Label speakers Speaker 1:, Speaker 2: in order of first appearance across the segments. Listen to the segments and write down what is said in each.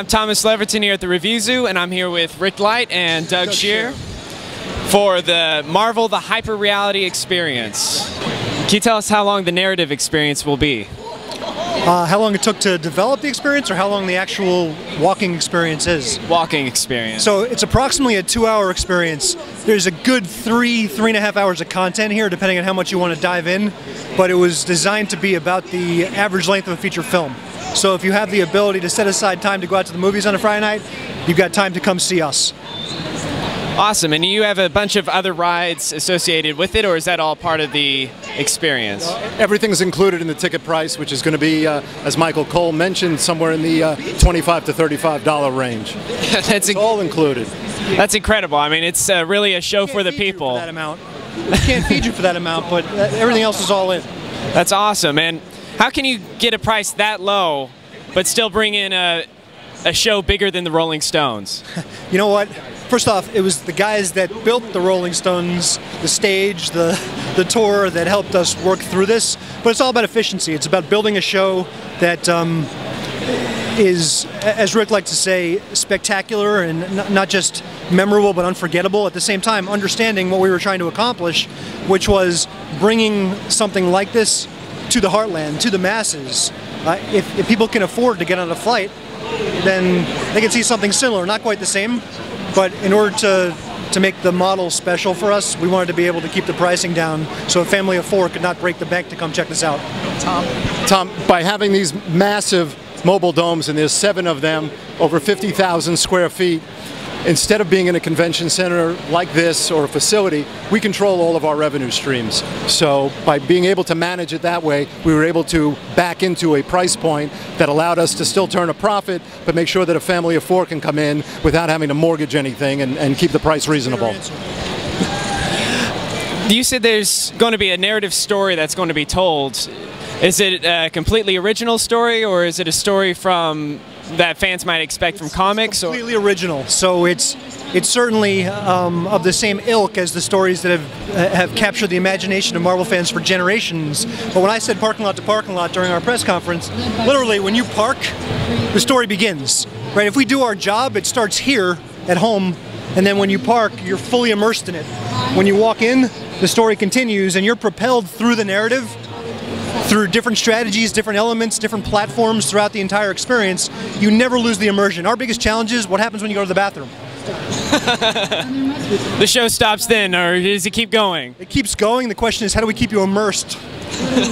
Speaker 1: I'm Thomas Leverton here at the Review Zoo, and I'm here with Rick Light and Doug Schaer for the Marvel The Hyper Reality Experience. Can you tell us how long the narrative experience will be?
Speaker 2: How long it took to develop the experience, or how long the actual walking experience is?
Speaker 1: Walking experience.
Speaker 2: So it's approximately a 2-hour experience. There's a good 3.5 hours of content here, depending on how much you want to dive in, but it was designed to be about the average length of a feature film. So if you have the ability to set aside time to go out to the movies on a Friday night, you've got time to come see us.
Speaker 1: Awesome. And you have a bunch of other rides associated with it, or is that all part of the experience?
Speaker 3: Everything's included in the ticket price, which is going to be, as Michael Cole mentioned, somewhere in the $25 to $35 range. It's all included.
Speaker 1: That's incredible. I mean, it's really a show for the people.
Speaker 2: For that amount. We can't feed you for that amount, but everything else is all in.
Speaker 1: That's awesome. And how can you get a price that low, but still bring in a show bigger than the Rolling Stones?
Speaker 2: You know what? First off, it was the guys that built the Rolling Stones, the stage, the tour that helped us work through this. But it's all about efficiency. It's about building a show that is, as Rick likes to say, spectacular and not just memorable but unforgettable. At the same time, understanding what we were trying to accomplish, which was bringing something like this to the heartland, to the masses. If people can afford to get on a flight, then they can see something similar. Not quite the same, but in order to make the model special for us, we wanted to be able to keep the pricing down so a family of 4 could not break the bank to come check this out.
Speaker 3: Tom, by having these massive mobile domes, and there's 7 of them, over 50,000 square feet, instead of being in a convention center like this or a facility, we control all of our revenue streams. So by being able to manage it that way, we were able to back into a price point that allowed us to still turn a profit, but make sure that a family of 4 can come in without having to mortgage anything and keep the price reasonable.
Speaker 1: You said there's going to be a narrative story that's going to be told. Is it a completely original story, or is it a story that fans might expect from comics?
Speaker 2: It's completely original. So it's certainly of the same ilk as the stories that have captured the imagination of Marvel fans for generations. But when I said parking lot to parking lot during our press conference, literally when you park, the story begins. Right? If we do our job, it starts here at home, and then when you park, you're fully immersed in it. When you walk in, the story continues, and you're propelled through the narrative, through different strategies, different elements, different platforms throughout the entire experience. You never lose the immersion. Our biggest challenge is what happens when you go to the bathroom.
Speaker 1: The show stops then, or does it keep going?
Speaker 2: It keeps going. The question is, how do we keep you immersed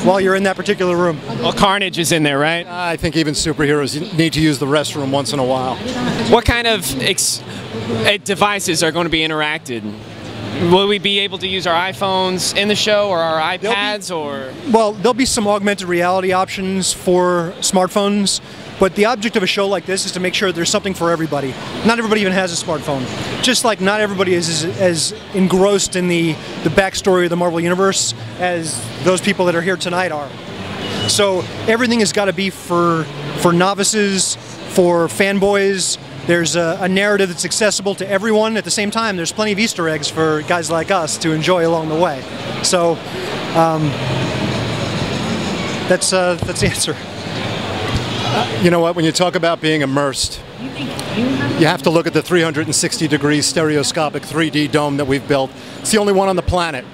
Speaker 2: while you're in that particular room?
Speaker 1: Well, Carnage is in there, right?
Speaker 3: I think even superheroes need to use the restroom once in a while.
Speaker 1: What kind of devices are going to be interacted? Will we be able to use our iPhones in the show, or our iPads, or? Well,
Speaker 2: there'll be some augmented reality options for smartphones, but the object of a show like this is to make sure there's something for everybody. Not everybody even has a smartphone. Just like not everybody is as engrossed in the backstory of the Marvel Universe as those people that are here tonight are. So everything has got to be for novices, for fanboys. There's a narrative that's accessible to everyone. At the same time, there's plenty of Easter eggs for guys like us to enjoy along the way. So that's the answer.
Speaker 3: You know what? When you talk about being immersed, you have to look at the 360-degree stereoscopic 3D dome that we've built. It's the only one on the planet.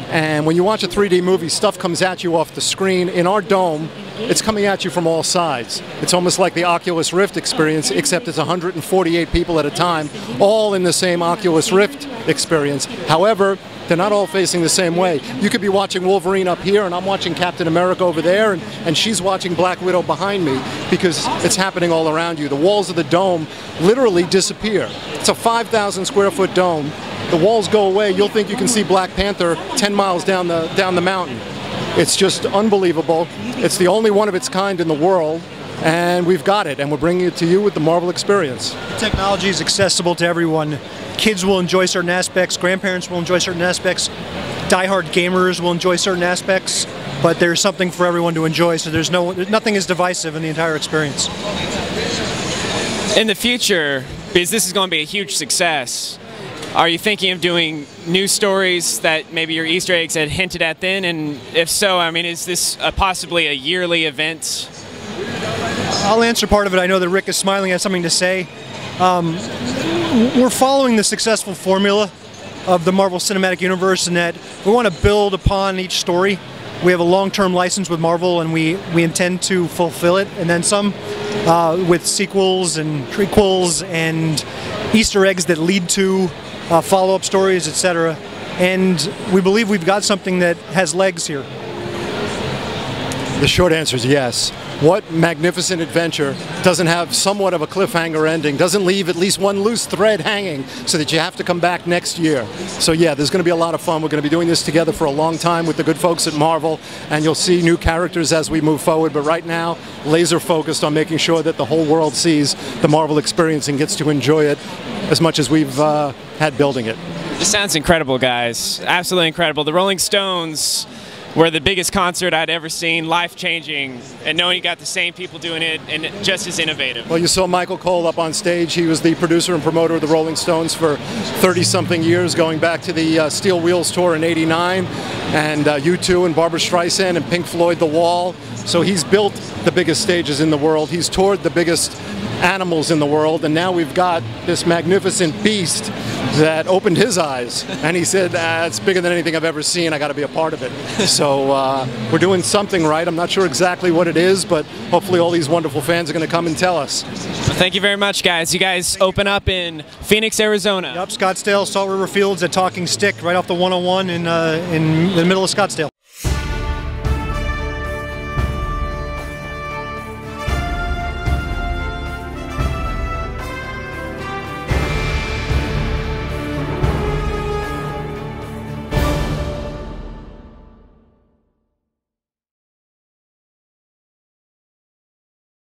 Speaker 3: And when you watch a 3D movie, stuff comes at you off the screen. In our dome, it's coming at you from all sides. It's almost like the Oculus Rift experience, except it's 148 people at a time, all in the same Oculus Rift experience. However, they're not all facing the same way. You could be watching Wolverine up here, and I'm watching Captain America over there, and she's watching Black Widow behind me, because it's happening all around you. The walls of the dome literally disappear. It's a 5,000 square foot dome. The walls go away, you'll think you can see Black Panther 10 miles down the mountain. It's just unbelievable. It's the only one of its kind in the world, and we've got it, and we're bringing it to you with the Marvel experience.
Speaker 2: The technology is accessible to everyone. Kids will enjoy certain aspects, grandparents will enjoy certain aspects, diehard gamers will enjoy certain aspects, but there's something for everyone to enjoy, so nothing is divisive in the entire experience.
Speaker 1: In the future, because this is going to be a huge success, are you thinking of doing new stories that maybe your Easter eggs had hinted at then? And if so, I mean, is this possibly a yearly event?
Speaker 2: I'll answer part of it. I know that Rick is smiling, has something to say. We're following the successful formula of the Marvel Cinematic Universe in that we want to build upon each story. We have a long-term license with Marvel, and we intend to fulfill it, and then some, with sequels and prequels and Easter eggs that lead to follow-up stories, etc. And we believe we've got something that has legs here.
Speaker 3: The short answer is yes. What magnificent adventure doesn't have somewhat of a cliffhanger ending, doesn't leave at least one loose thread hanging so that you have to come back next year? So yeah, there's going to be a lot of fun. We're going to be doing this together for a long time with the good folks at Marvel, and you'll see new characters as we move forward. But right now, laser focused on making sure that the whole world sees the Marvel experience and gets to enjoy it as much as we've had building it.
Speaker 1: This sounds incredible, guys. Absolutely incredible. The Rolling Stones were the biggest concert I'd ever seen, life-changing, and knowing you got the same people doing it and just as innovative.
Speaker 3: Well, you saw Michael Cole up on stage. He was the producer and promoter of the Rolling Stones for 30-something years, going back to the Steel Wheels tour in '89, and U2 and Barbra Streisand and Pink Floyd, The Wall. So he's built the biggest stages in the world. He's toured the biggest animals in the world, and now we've got this magnificent beast that opened his eyes, and he said, it's bigger than anything I've ever seen, I got to be a part of it. So we're doing something right. I'm not sure exactly what it is, but hopefully all these wonderful fans are going to come and tell us.
Speaker 1: Well, thank you very much, guys. You guys open up in Phoenix, Arizona.
Speaker 2: Yep, Scottsdale, Salt River Fields at Talking Stick, right off the 101 in the middle of Scottsdale.